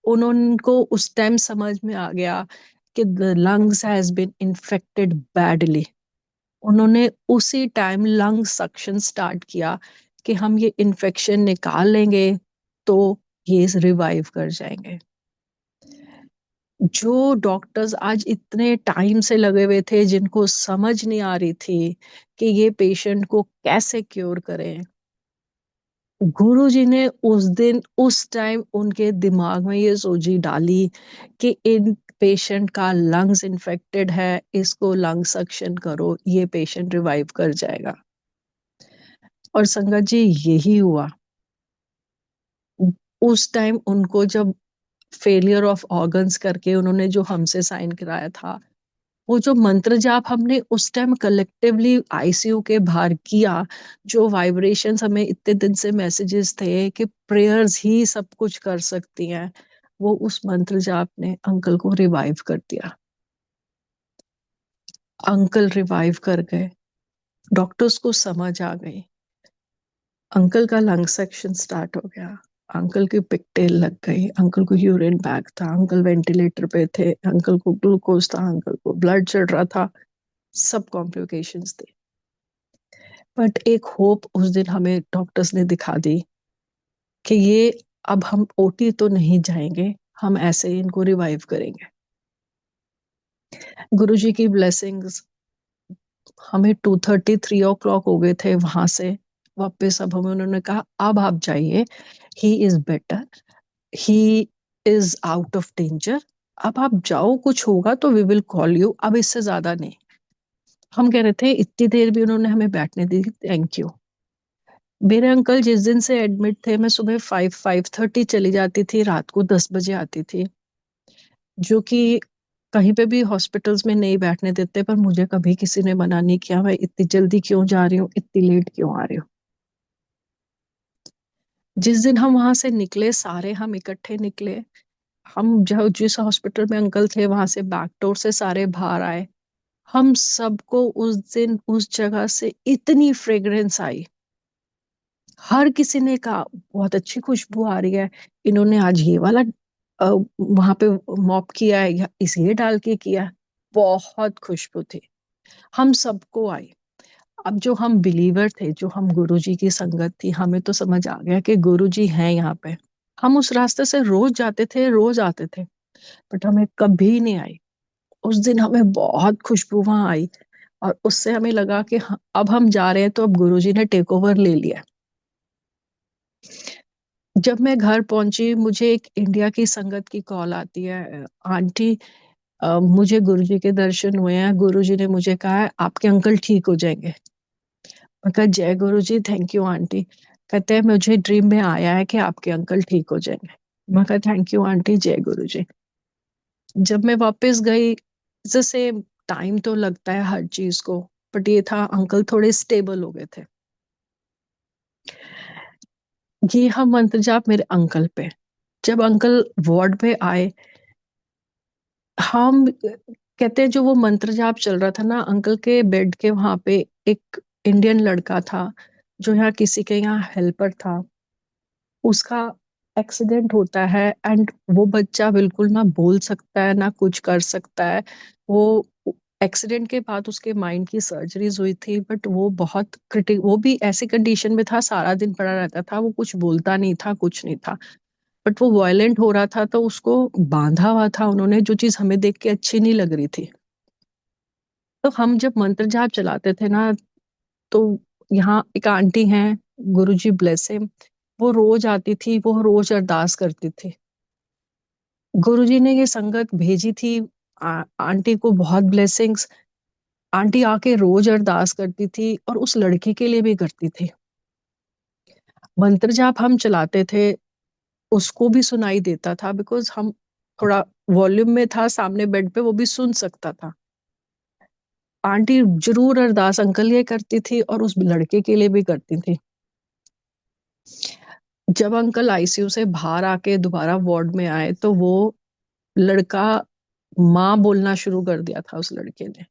उनको उस टाइम समझ में आ गया कि the lungs has been infected badly. उन्होंने उसी टाइम लंग सक्शन स्टार्ट किया कि हम ये इन्फेक्शन निकाल लेंगे तो ये रिवाइव कर जाएंगे। जो डॉक्टर्स आज इतने टाइम से लगे हुए थे, जिनको समझ नहीं आ रही थी कि ये पेशेंट को कैसे क्योर करें, गुरु जी ने उस दिन उस टाइम उनके दिमाग में ये सोची डाली कि इन पेशेंट का लंग्स इन्फेक्टेड है, इसको लंग सक्शन करो, ये पेशेंट रिवाइव कर जाएगा। और संगत जी यही हुआ। उस टाइम उनको जब फेलियर ऑफ ऑर्गन्स करके उन्होंने जो हमसे साइन कराया था, वो जो मंत्र जाप हमने उस टाइम कलेक्टिवली आईसीयू के बाहर किया, जो वाइब्रेशंस हमें इतने दिन से मैसेजेस थे कि प्रेयर्स ही सब कुछ कर सकती हैं, वो उस मंत्र जाप ने अंकल को रिवाइव कर दिया। अंकल रिवाइव कर गए। डॉक्टर्स को समझ आ गई। अंकल का लंग सेक्शन स्टार्ट हो गया। अंकल की पिकटेल लग गई। अंकल को यूरिन बैग था। अंकल वेंटिलेटर पे थे। अंकल को ग्लूकोज था। अंकल को ब्लड चढ़ रहा था। सब कॉम्प्लिकेशंस थे। बट एक होप उस दिन हमें डॉक्टर्स ने दिखा दी कि ये अब हम ओटी तो नहीं जाएंगे, हम ऐसे ही इनको रिवाइव करेंगे। गुरुजी की ब्लेसिंग्स। हमें 2:30 3 o'clock हो गए थे वहां से वापस। अब हमें उन्होंने कहा अब आप जाइए, he is better, he is out of danger, अब आप जाओ, कुछ होगा तो वी विल कॉल यू, अब इससे ज्यादा नहीं। हम कह रहे थे इतनी देर भी उन्होंने हमें बैठने दी, थैंक यू। मेरे अंकल जिस दिन से एडमिट थे, मैं सुबह 5-5:30 चली जाती थी, रात को 10 बजे आती थी, जो कि कहीं पे भी हॉस्पिटल्स में नहीं बैठने देते, पर मुझे कभी किसी ने मना नहीं किया मैं इतनी जल्दी क्यों जा रही हूँ, इतनी लेट क्यों आ रही हूँ। जिस दिन हम वहां से निकले, सारे हम इकट्ठे निकले। हम जो जिस हॉस्पिटल में अंकल थे वहां से बैक डोर से सारे बाहर आए। हम सबको उस दिन उस जगह से इतनी फ्रेग्रेंस आई। हर किसी ने कहा बहुत अच्छी खुशबू आ रही है, इन्होंने आज ये वाला वहां पे मॉप किया है या इस ये डाल के किया है। बहुत खुशबू थी। हम सबको आई। अब जो हम बिलीवर थे, जो हम गुरुजी की संगत थी, हमें तो समझ आ गया कि गुरुजी हैं यहाँ पे। हम उस रास्ते से रोज जाते थे, रोज आते थे, बट हमें कभी नहीं आई। उस दिन हमें बहुत खुशबू वहां आई और उससे हमें लगा कि अब हम जा रहे हैं तो अब गुरुजी ने टेक ओवर ले लिया। जब मैं घर पहुंची, मुझे एक इंडिया की संगत की कॉल आती है, आंटी मुझे गुरुजी के दर्शन हुए हैं, गुरुजी ने मुझे कहा है आपके अंकल ठीक हो जाएंगे। मैं कहा जय गुरुजी, थैंक यू आंटी। कहते हैं मुझे ड्रीम में आया है कि आपके अंकल ठीक हो जाएंगे। मैं कहा थैंक यू आंटी, जय गुरुजी। जब मैं वापस गई, जैसे टाइम तो लगता है हर चीज को, बट ये था अंकल थोड़े स्टेबल हो गए थे। ये हम मंत्र जाप मेरे अंकल पे। जब अंकल वार्ड पे आए, हम कहते हैं जो वो मंत्र जाप चल रहा था ना, अंकल के बेड के वहां पे एक इंडियन लड़का था जो यहाँ किसी के यहाँ हेल्पर था। उसका एक्सीडेंट होता है एंड वो बच्चा बिल्कुल ना बोल सकता है ना कुछ कर सकता है। वो एक्सीडेंट के बाद उसके माइंड की सर्जरीज हुई थी, बट वो बहुत क्रिटिक, वो भी ऐसी कंडीशन में था, सारा दिन पड़ा रहता था, वो कुछ बोलता नहीं था, कुछ नहीं था। बट वो वायलेंट हो रहा था तो उसको बांधा हुआ था उन्होंने, जो चीज हमें देख के अच्छी नहीं लग रही थी। तो हम जब मंत्र जाप चलाते थे ना, तो यहाँ एक आंटी हैं, गुरुजी ब्लेस हिम, वो रोज आती थी, वो रोज अरदास करती थी। गुरुजी ने ये संगत भेजी थी। आंटी को बहुत ब्लेसिंग्स। आंटी आके रोज अरदास करती थी और उस लड़की के लिए भी करती थी। मंत्र जाप हम चलाते थे, उसको भी सुनाई देता था, बिकॉज हम थोड़ा वॉल्यूम में था सामने बेड पे, वो भी सुन सकता था। आंटी जरूर अरदास अंकल ये करती थी और उस लड़के के लिए भी करती थी। जब अंकल आईसीयू से बाहर आके दोबारा वार्ड में आए तो वो लड़का माँ बोलना शुरू कर दिया था उस लड़के ने,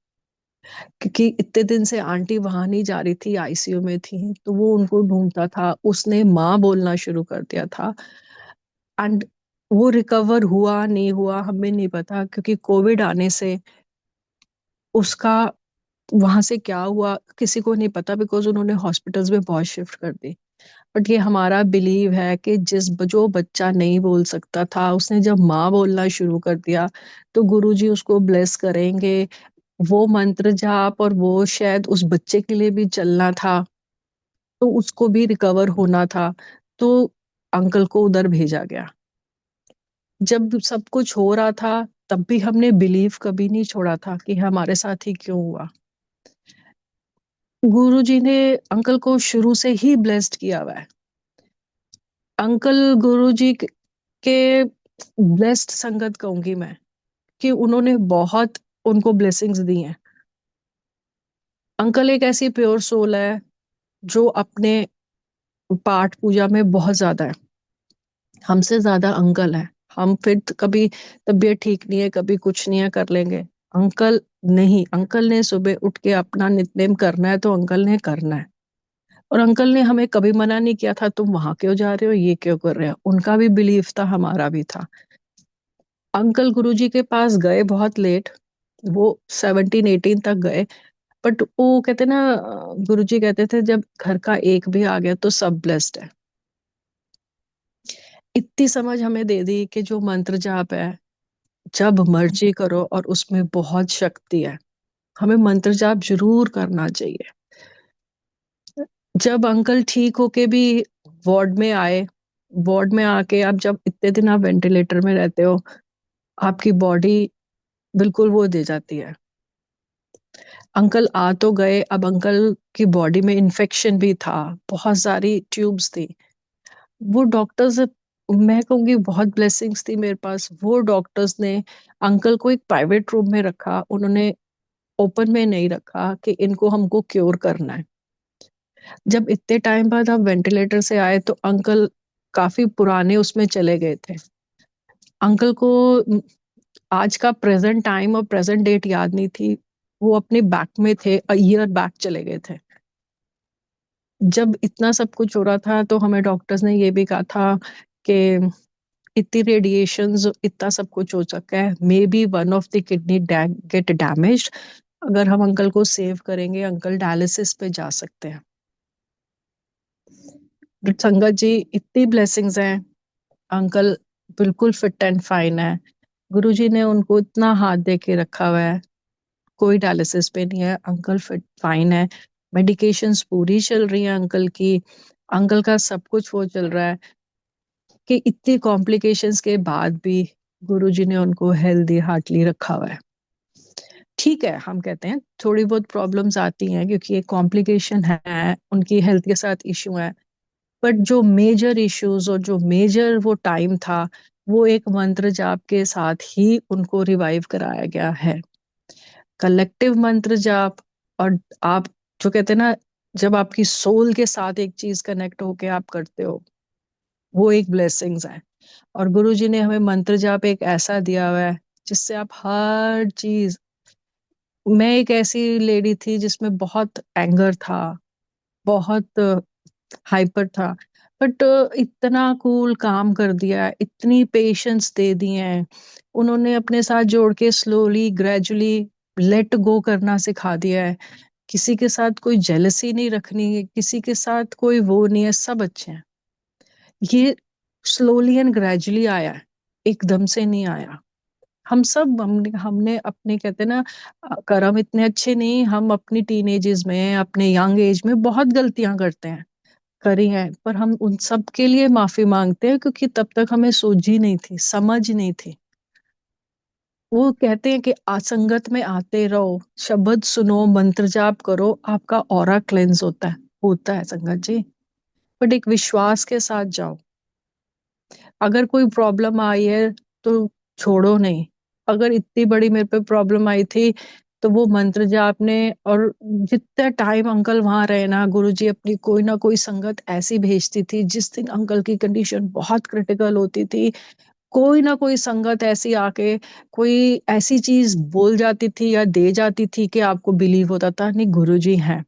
क्योंकि इतने दिन से आंटी वहां नहीं जा रही थी, आईसीयू में थी, तो वो उनको ढूंढता था, उसने माँ बोलना शुरू कर दिया था। एंड वो रिकवर हुआ नहीं हुआ हमें नहीं पता, क्योंकि कोविड आने से उसका वहां से क्या हुआ किसी को नहीं पता, बिकॉज उन्होंने हॉस्पिटल्स में बहुत शिफ्ट कर दी। बट ये हमारा बिलीव है कि जो बच्चा नहीं बोल सकता था, उसने जब माँ बोलना शुरू कर दिया, तो गुरुजी उसको ब्लेस करेंगे। वो मंत्र जाप और वो शायद उस बच्चे के लिए भी चलना था, तो उसको भी रिकवर होना था, तो अंकल को उधर भेजा गया। जब सब कुछ हो रहा था तब भी हमने बिलीव कभी नहीं छोड़ा था कि हमारे साथ ही क्यों हुआ। गुरुजी ने अंकल को शुरू से ही ब्लेस्ड किया हुआ है। अंकल गुरुजी के ब्लेस्ड संगत कहूंगी मैं, कि उन्होंने बहुत उनको ब्लेसिंग्स दी हैं। अंकल एक ऐसी प्योर सोल है जो अपने पाठ पूजा में बहुत ज्यादा है, हमसे ज्यादा अंकल है। हम फिर कभी तबीयत ठीक नहीं है, कभी कुछ नहीं है, कर लेंगे। अंकल नहीं, अंकल ने सुबह उठ के अपना नित्यनेम करना है तो अंकल ने करना है। और अंकल ने हमें कभी मना नहीं किया था तुम वहां क्यों जा रहे हो, ये क्यों कर रहे हो। उनका भी बिलीफ था, हमारा भी था। अंकल गुरुजी के पास गए बहुत लेट, वो 17-18 तक गए। बट वो कहते ना, गुरुजी कहते थे जब घर का एक भी आ गया तो सब ब्लेस्ड है। इतनी समझ हमें दे दी कि जो मंत्र जाप है जब मर्जी करो, और उसमें बहुत शक्ति है। हमें मंत्र जाप जरूर करना चाहिए। जब अंकल ठीक होके भी वार्ड में आए, वार्ड में आके आप जब इतने दिन आप वेंटिलेटर में रहते हो, आपकी बॉडी बिल्कुल वो दे जाती है। अंकल आ तो गए, अब अंकल की बॉडी में इन्फेक्शन भी था, बहुत सारी ट्यूब्स थी। वो डॉक्टर्स, मैं कहूंगी बहुत ब्लेसिंग्स थी मेरे पास। वो डॉक्टर्स ने अंकल को एक प्राइवेट रूम में रखा, उन्होंने ओपन में नहीं रखा कि इनको हमको क्योर करना है। जब इतने टाइम बाद हम वेंटिलेटर से आए तो अंकल काफी पुराने उसमें चले गए थे। अंकल को आज का प्रेजेंट टाइम और प्रेजेंट डेट याद नहीं थी। वो अपने बैक में थे, ईयर बैक चले गए थे। जब इतना सब कुछ हो रहा था तो हमें डॉक्टर्स ने ये भी कहा था कि इतनी रेडिएशंस, इतना सब कुछ हो सकता है, maybe one of the kidney get damaged. अगर हम अंकल को सेव करेंगे, अंकल डायलिसिस पे जा सकते हैं। संगत जी, इतनी ब्लेसिंग्स हैं। अंकल बिल्कुल फिट एंड फाइन है। गुरुजी ने उनको इतना हाथ दे के रखा हुआ है, कोई डायलिसिस पे नहीं है, अंकल फिट फाइन है। मेडिकेशंस पूरी चल रही है अंकल की। अंकल का सब कुछ वो चल रहा है कि इतनी कॉम्प्लिकेशंस के बाद भी गुरुजी ने उनको हेल्दी हार्टली रखा हुआ है। ठीक है, हम कहते हैं थोड़ी बहुत प्रॉब्लम्स आती हैं क्योंकि एक कॉम्प्लिकेशन है, उनकी हेल्थ के साथ इश्यू है। बट जो मेजर इश्यूज और जो मेजर वो टाइम था, वो एक मंत्र जाप के साथ ही उनको रिवाइव कराया गया है। कलेक्टिव मंत्र जाप, और आप जो कहते हैं ना, जब आपकी सोल के साथ एक चीज कनेक्ट होके आप करते हो, वो एक ब्लेसिंग्स है। और गुरुजी ने हमें मंत्र जाप एक ऐसा दिया हुआ है जिससे आप हर चीज। मैं एक ऐसी लेडी थी जिसमें बहुत एंगर था, बहुत हाइपर था, बट इतना कूल काम कर दिया है, इतनी पेशेंस दे दी है उन्होंने, अपने साथ जोड़ के स्लोली ग्रेजुअली लेट गो करना सिखा दिया है। किसी के साथ कोई जेलसी नहीं रखनी है, किसी के साथ कोई वो नहीं है, सब अच्छे हैं। ये स्लोली एंड ग्रेजुअली आया है, एकदम से नहीं आया। हमने हमने अपने कहते हैं ना, कर्म इतने अच्छे नहीं, हम अपनी टीनेजेस में, अपने यंग एज में बहुत गलतियां करते हैं, करी हैं, पर हम उन सब के लिए माफी मांगते हैं क्योंकि तब तक हमें सूझी नहीं थी, समझ नहीं थी। वो कहते हैं कि असंगत में आते रहो, शब्द सुनो, मंत्र जाप करो, आपका ऑरा क्लेंस होता है संगत जी। बट एक विश्वास के साथ जाओ। अगर कोई प्रॉब्लम आई है तो छोड़ो नहीं। अगर इतनी बड़ी मेरे पे प्रॉब्लम आई थी तो वो मंत्र जाप ने, और जितना टाइम अंकल वहां रहे ना, गुरुजी अपनी कोई ना कोई संगत ऐसी भेजती थी, जिस दिन अंकल की कंडीशन बहुत क्रिटिकल होती थी कोई ना कोई संगत ऐसी आके कोई ऐसी चीज बोल जाती थी या दे जाती थी कि आपको बिलीव होता था नहीं गुरुजी हैं।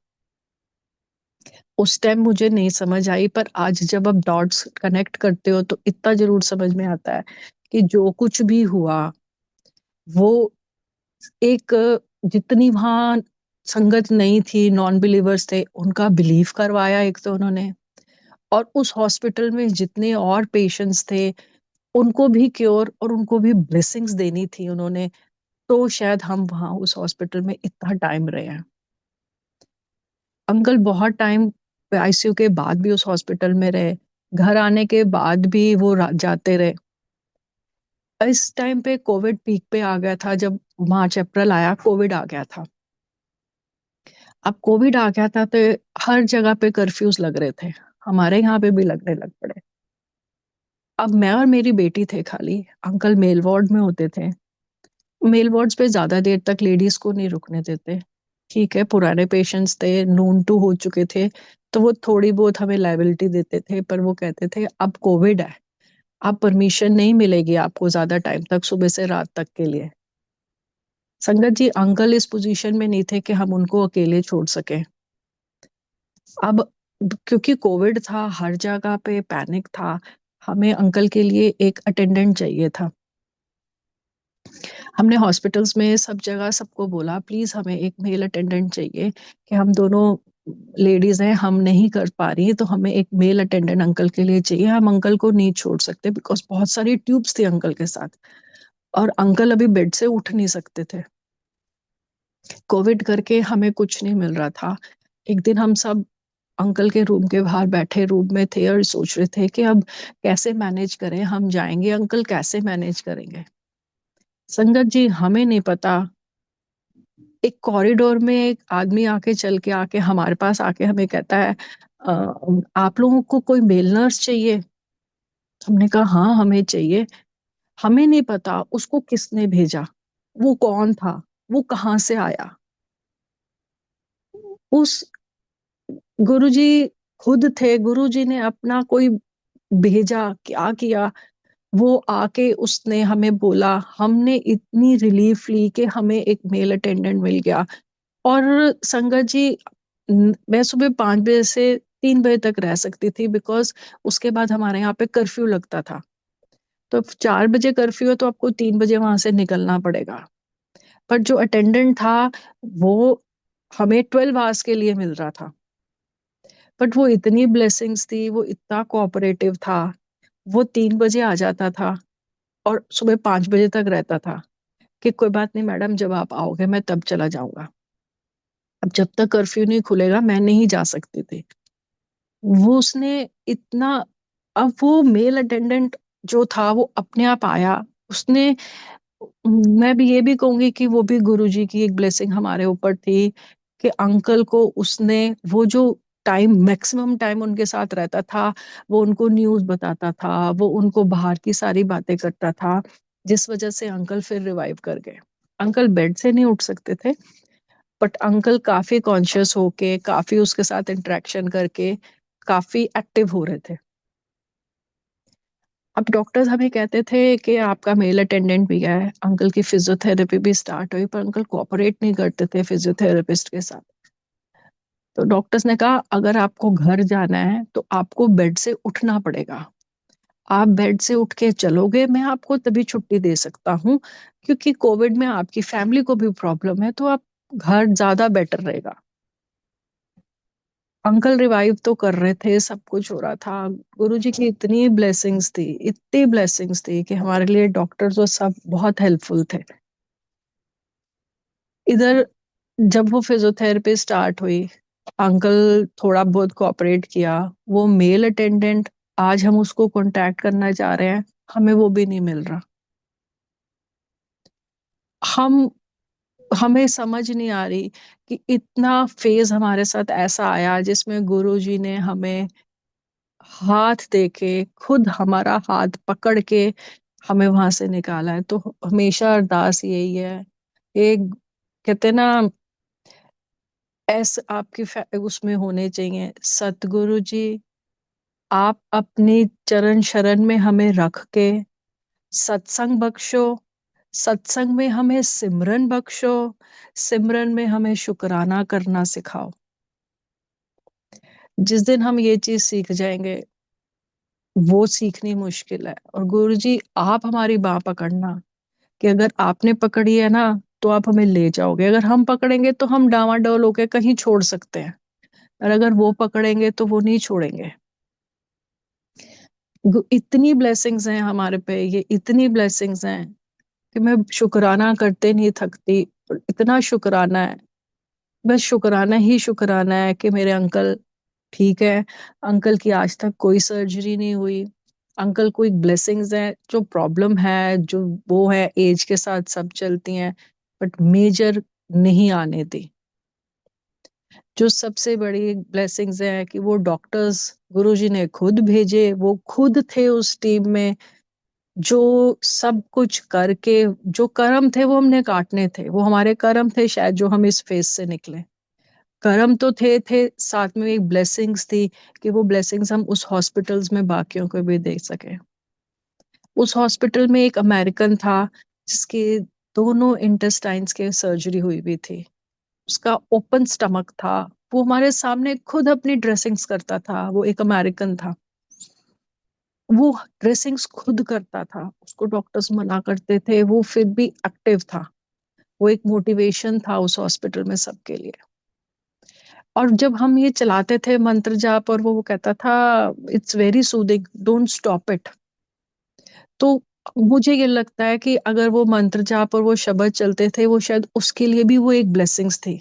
उस टाइम मुझे नहीं समझ आई, पर आज जब आप डॉट्स कनेक्ट करते हो तो इतना जरूर समझ में आता है कि जो कुछ भी हुआ वो एक, जितनी वहां संगत नहीं थी, नॉन बिलीवर्स थे, उनका बिलीव करवाया एक तो उन्होंने, और उस हॉस्पिटल में जितने और पेशेंट्स थे उनको भी क्योर और उनको भी ब्लेसिंग्स देनी थी उन्होंने। तो शायद हम वहां उस हॉस्पिटल में इतना टाइम रहे हैं। अंकल बहुत टाइम आईसीयू के बाद भी उस हॉस्पिटल में रहे, घर आने के बाद भी वो जाते रहे। इस टाइम पे कोविड पीक पे आ गया था, जब मार्च अप्रैल आया कोविड आ गया था। अब कोविड आ गया था तो हर जगह पे कर्फ्यूज लग रहे थे, हमारे यहाँ पे भी लगने लग पड़े। अब मैं और मेरी बेटी थे खाली, अंकल मेल वार्ड में होते थे। मेल वार्ड्स पे ज्यादा देर तक लेडीज को नहीं रुकने देते। ठीक है, पुराने पेशेंट्स थे, नून टू हो चुके थे, तो वो थोड़ी बहुत हमें लाइबिलिटी देते थे, पर वो कहते थे अब कोविड है, अब परमिशन नहीं मिलेगी आपको ज्यादा टाइम तक, सुबह से रात तक के लिए। संगत जी, अंकल इस पोजीशन में नहीं थे कि हम उनको अकेले छोड़ सके। अब क्योंकि कोविड था, हर जगह पे पैनिक था, हमें अंकल के लिए एक अटेंडेंट चाहिए था। हमने हॉस्पिटल्स में सब जगह सबको बोला प्लीज हमें एक मेल अटेंडेंट चाहिए, कि हम दोनों लेडीज हैं, हम नहीं कर पा रही, तो हमें एक मेल अटेंडेंट अंकल के लिए चाहिए, हम अंकल को नहीं छोड़ सकते, बिकॉज बहुत सारी ट्यूब्स थी अंकल के साथ, और अंकल अभी बेड से उठ नहीं सकते थे। कोविड करके हमें कुछ नहीं मिल रहा था। एक दिन हम सब अंकल के रूम के बाहर बैठे रूम में थे और सोच रहे थे कि अब कैसे मैनेज करें, हम जाएंगे अंकल कैसे मैनेज करेंगे। संगत जी, हमें नहीं पता, एक कॉरिडोर में एक आदमी आके चल के आके हमारे पास आके हमें कहता है "अ, आप लोगों को कोई मेल नर्स चाहिए"। हमने कहा हाँ हमें चाहिए। हमें नहीं पता उसको किसने भेजा, वो कौन था, वो कहाँ से आया। उस गुरुजी खुद थे, गुरुजी ने अपना कोई भेजा, क्या किया, वो आके उसने हमें बोला, हमने इतनी रिलीफ ली कि हमें एक मेल अटेंडेंट मिल गया। और संगत जी, मैं सुबह 5 बजे से 3 बजे तक रह सकती थी, बिकॉज उसके बाद हमारे यहाँ पे कर्फ्यू लगता था। तो 4 बजे कर्फ्यू है तो आपको 3 बजे वहां से निकलना पड़ेगा। पर जो अटेंडेंट था वो हमें 12 आवर्स के लिए मिल रहा था, बट वो इतनी ब्लेसिंग्स थी, वो इतना कोऑपरेटिव था, वो 3 बजे आ जाता था और सुबह 5 बजे तक रहता था, कि कोई बात नहीं मैडम, जब आप आओगे मैं तब चला जाऊंगा, अब जब तक कर्फ्यू नहीं खुलेगा मैं नहीं जा सकती थी। वो उसने इतना, अब वो मेल अटेंडेंट जो था वो अपने आप आया, उसने, मैं भी ये भी कहूंगी कि वो भी गुरुजी की एक ब्लेसिंग हमारे ऊपर थी, कि अंकल को उसने, वो जो टाइम मैक्सिमम टाइम उनके साथ रहता था, वो उनको न्यूज़ बताता था, वो उनको बाहर की सारी बातें करता था, जिस वजह से अंकल फिर रिवाइव कर गए। अंकल बेड से नहीं उठ सकते थे, बट अंकल काफी कॉन्शियस होके, काफी उसके साथ इंटरेक्शन करके काफी एक्टिव हो रहे थे। अब डॉक्टर्स हमें कहते थे कि आपका मेल अटेंडेंट भी गया है, अंकल की फिजियोथेरेपी भी स्टार्ट हुई, पर अंकल कोऑपरेट नहीं करते थे फिजियोथेरेपिस्ट के साथ। तो डॉक्टर्स ने कहा अगर आपको घर जाना है तो आपको बेड से उठना पड़ेगा। आप बेड से उठ के चलोगे, मैं आपको तभी छुट्टी दे सकता हूँ, क्योंकि कोविड में आपकी फैमिली को भी प्रॉब्लम है, तो आप घर ज्यादा बेटर रहेगा। अंकल रिवाइव तो कर रहे थे, सब कुछ हो रहा था। गुरुजी की इतनी ब्लेसिंग्स थी, इतनी ब्लेसिंग्स थी कि हमारे लिए डॉक्टर्स और सब बहुत हेल्पफुल थे। इधर जब वो फिजियोथेरेपी स्टार्ट हुई, अंकल थोड़ा बहुत कोऑपरेट किया। वो मेल अटेंडेंट, आज हम उसको कांटेक्ट करना चाह रहे हैं, हमें वो भी नहीं मिल रहा। हम हमें समझ नहीं आ रही कि इतना फेज हमारे साथ ऐसा आया जिसमें गुरुजी ने हमें हाथ दे के, खुद हमारा हाथ पकड़ के हमें वहां से निकाला है। तो हमेशा अरदास यही है, एक कहते ना, ऐसे आपकी उसमें होने चाहिए, सतगुरु जी आप अपनी चरण शरण में हमें रख के सत्संग बख्शो, सत्संग में हमें सिमरन बख्शो, सिमरन में हमें शुक्राना करना सिखाओ। जिस दिन हम ये चीज सीख जाएंगे, वो सीखनी मुश्किल है। और गुरु जी आप हमारी बाह पकड़ना, कि अगर आपने पकड़ी है ना तो आप हमें ले जाओगे, अगर हम पकड़ेंगे तो हम डावाडोल होके कहीं छोड़ सकते हैं, और अगर वो पकड़ेंगे तो वो नहीं छोड़ेंगे। इतनी ब्लेसिंग्स हैं हमारे पे, ये इतनी ब्लेसिंग्स हैं कि मैं शुक्राना करते नहीं थकती। इतना शुक्राना है, बस शुक्राना ही शुक्राना है कि मेरे अंकल ठीक है। अंकल की आज तक कोई सर्जरी नहीं हुई। अंकल को एक ब्लेसिंग्स है, जो प्रॉब्लम है जो वो है एज के साथ सब चलती हैं, बट मेजर नहीं आने दी। जो सबसे बड़ी ब्लेसिंग्स है कि वो डॉक्टर्स गुरुजी ने खुद भेजे, वो खुद थे उस टीम में, जो सब कुछ करके, जो कर्म थे वो हमने काटने थे, वो हमारे कर्म थे शायद जो हम इस फेज से निकले। कर्म तो थे साथ में एक ब्लेसिंग्स थी कि वो ब्लेसिंग्स हम उस हॉस्पिटल्स में बाकियों को भी दे सके। उस हॉस्पिटल में एक अमेरिकन था जिसके दोनों इंटेस्टाइन्स के सर्जरी हुई भी थी, उसका ओपन स्टमक था। वो हमारे सामने खुद अपनी ड्रेसिंग्स करता था, वो एक अमेरिकन था। वो ड्रेसिंग्स खुद करता था, उसको डॉक्टर्स मना करते थे, वो फिर भी एक्टिव था। वो एक मोटिवेशन था उस हॉस्पिटल में सबके लिए। और जब हम ये चलाते थे मंत्र जाप, और वो कहता था it's very soothing, don't stop it. तो मुझे ये लगता है कि अगर वो मंत्र जाप और वो शब्द चलते थे, वो शायद उसके लिए भी वो एक ब्लेसिंग्स थी।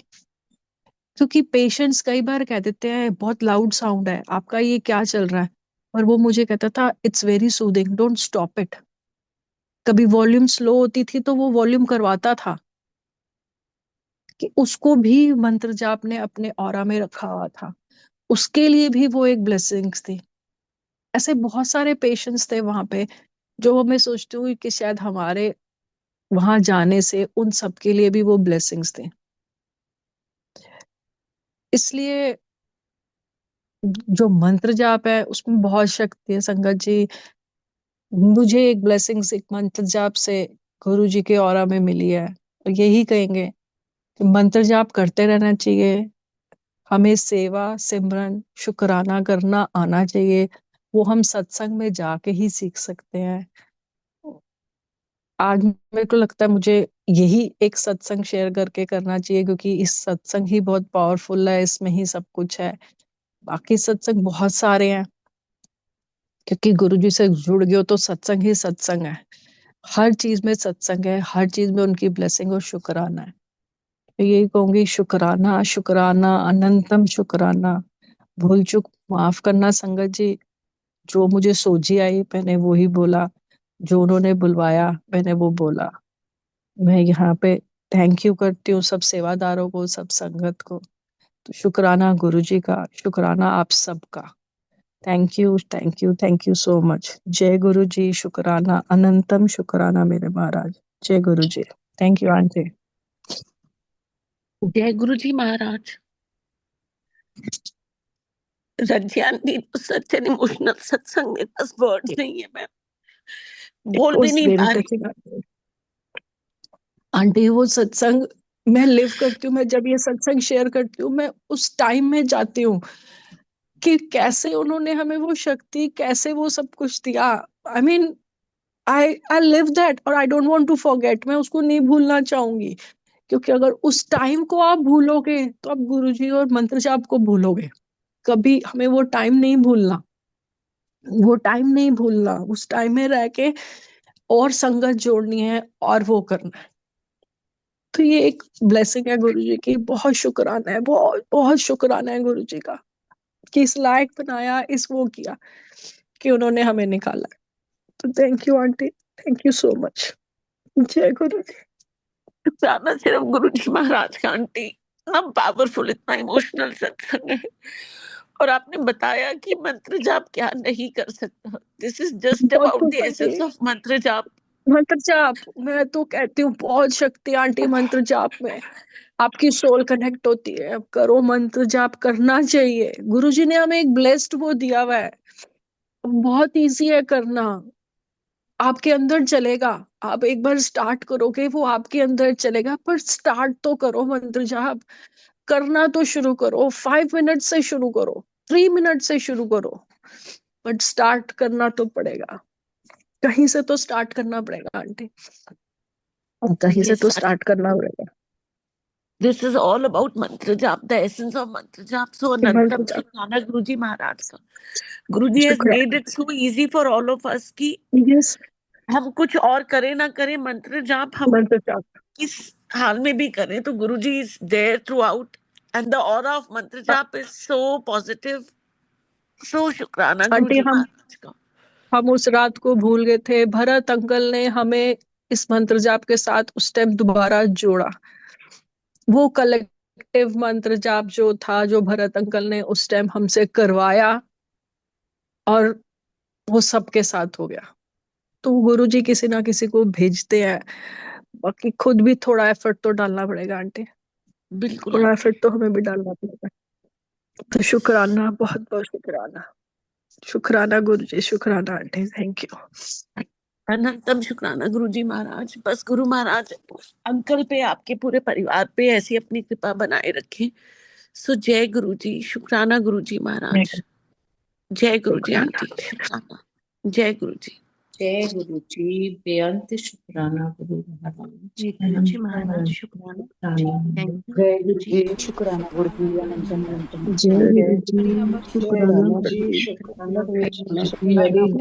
क्योंकि पेशेंट्स कई बार कह देते हैं बहुत लाउड साउंड है आपका, ये क्या चल रहा है, और वो मुझे कहता था it's very soothing, don't stop it. कभी वॉल्यूम स्लो होती थी तो वो वॉल्यूम करवाता था, कि उसको भी मंत्र जाप ने अपने ऑरा में रखा हुआ था, उसके लिए भी वो एक ब्लेसिंग्स थी। ऐसे बहुत सारे पेशेंट्स थे वहां पे, जो मैं सोचती हूँ कि शायद हमारे वहां जाने से उन सब के लिए भी वो ब्लेसिंग्स थे। इसलिए जो मंत्र जाप है उसमें बहुत शक्ति है संगत जी। मुझे एक ब्लेसिंग्स एक मंत्र जाप से गुरु जी के ऑरा में मिली है, और यही कहेंगे कि मंत्र जाप करते रहना चाहिए। हमें सेवा सिमरन शुक्राना करना आना चाहिए, वो हम सत्संग में जाके ही सीख सकते हैं। आज मेरे को लगता है मुझे यही एक सत्संग शेयर करके करना चाहिए, क्योंकि इस सत्संग ही बहुत पावरफुल है, इसमें ही सब कुछ है। बाकी सत्संग बहुत सारे हैं, क्योंकि गुरु जी से जुड़ गए हो तो सत्संग ही सत्संग है। हर चीज में सत्संग है, हर चीज में उनकी ब्लेसिंग और शुक्राना है। तो यही कहूंगी, शुक्राना शुक्राना अनंतम शुक्राना। भूल चूक माफ करना संगत जी, जो मुझे सोझी आई मैंने वो ही बोला, जो उन्होंने बुलवाया मैंने वो बोला। मैं यहाँ पे थैंक यू करती हूँ सब सेवादारों को, सब संगत को। तो शुक्राना गुरु जी का, शुक्राना आप सबका। Thank you thank you thank you so much. जय गुरु जी, शुक्राना अनंतम शुक्राना मेरे महाराज। जय गुरु जी। Thank you aunty. जय गुरु जी महाराज। रज्ञान दी तो सच एन इमोशनल सत्संग, मेरे पास वर्ड्स नहीं है मैम। बोल भी उस नहीं दिन पा रही। टचिंग आंटी, वो सत्संग मैं लिव करती हूँ, मैं जब ये सत्संग शेयर करती हूँ, मैं उस टाइम में जाती हूँ कि कैसे उन्होंने हमें वो शक्ति, कैसे वो सब कुछ दिया। I mean, I live that, और I don't want to forget. मैं उसको नहीं भूलना चाहूंगी, क्योंकि अगर उस टाइम को आप भूलोगे तो आप गुरुजी और मंत्र जाप को भूलोगे। कभी हमें वो टाइम नहीं भूलना, वो टाइम नहीं भूलना। उस टाइम में रह के और संगत जोड़नी है और वो करना है। तो ये एक ब्लेसिंग है गुरुजी की। बहुत शुक्राना है, बहुत बहुत शुक्राना है गुरुजी का कि इस लायक बनाया, इस वो किया कि उन्होंने हमें निकाला। तो thank you aunty, thank you so much. जय गुरु जी। जाना सिर्फ गुरु जी महाराज का आंटी, इतना पावरफुल, इतना इमोशनल सत्संग है। और आपने बताया कि मंत्र जाप क्या नहीं कर सकता। दिस इज जस्ट बहुत अबाउट द कुछ एसेंस आंटी, ऑफ मंत्र जाप। मंत्र जाप, मैं तो कहती हूँ बहुत शक्ति आंटी मंत्र जाप में। आपकी सोल कनेक्ट होती है। अब करो, मंत्र जाप करना चाहिए। गुरुजी ने हमें एक ब्लेस्ड वो दिया हुआ है, बहुत इजी है करना। आपके अंदर चलेगा, आप एक बार स्टार्ट करोगे वो आपके अंदर चलेगा। पर स्टार्ट तो करो, मंत्र जाप करना तो शुरू करो। 5 मिनट से शुरू करो, 3 मिनट से शुरू करो, बट स्टार्ट करना तो पड़ेगा। कहीं से तो स्टार्ट करना पड़ेगा आंटी, कहीं ये से तो सच, स्टार्ट करना पड़ेगा। दिस इज ऑल अबाउट मंत्र जाप, द एसेंस ऑफ मंत्र जाप। सो मंत्र अनंतम जाप, शुक्राना गुरु जी महाराज का। गुरु जी हैज शुक्रिया। Made it so easy for all of us कि यस, हम कुछ और करें ना करें, मंत्र जाप हम मंत्र जाप। किस हाल में भी करें तो Guru ji is there throughout, and the aura of mantra jaap is so positive. सो शुक्राना गुरु आंटी, जी महाराज का। हम उस रात को भूल गए थे। भरत अंकल ने हमें इस मंत्र जाप के साथ उस टाइम दोबारा जोड़ा। वो कलेक्टिव मंत्र जाप जो था, जो भरत अंकल ने उस टाइम हमसे करवाया, और वो सबके साथ हो गया। तो गुरु जी किसी ना किसी को भेजते हैं, बाकी खुद भी थोड़ा एफर्ट तो डालना पड़ेगा आंटी। बिल्कुल थोड़ा आंटी। एफर्ट तो हमें भी डालना पड़ेगा। तो शुक्राना, बहुत बहुत शुक्राना। शुक्राना गुरु जी, शुक्राना आंटी, थैंक यू। अनंतम शुक्राना गुरु जी महाराज। बस गुरु महाराज अंकल पे, आपके पूरे परिवार पे ऐसी अपनी कृपा बनाए रखें। सो जय गुरु जी, शुक्राना गुरु जी महाराज। जय गुरु जी आंटी, शुक्राना। जय गुरु जी। जय गुरु जी, बेअंत शुक्राना गुरु महाराज। जय गुरु जी महाराज, शुक्राना। थैंक यू जय गुरु जी, शुक्राना गुरु जी, अनंतम अनंतम जय जय गुरु जी, जय शुक्राना गुरु जी, प्रभु। शुक्राना गुरु जी, वेरी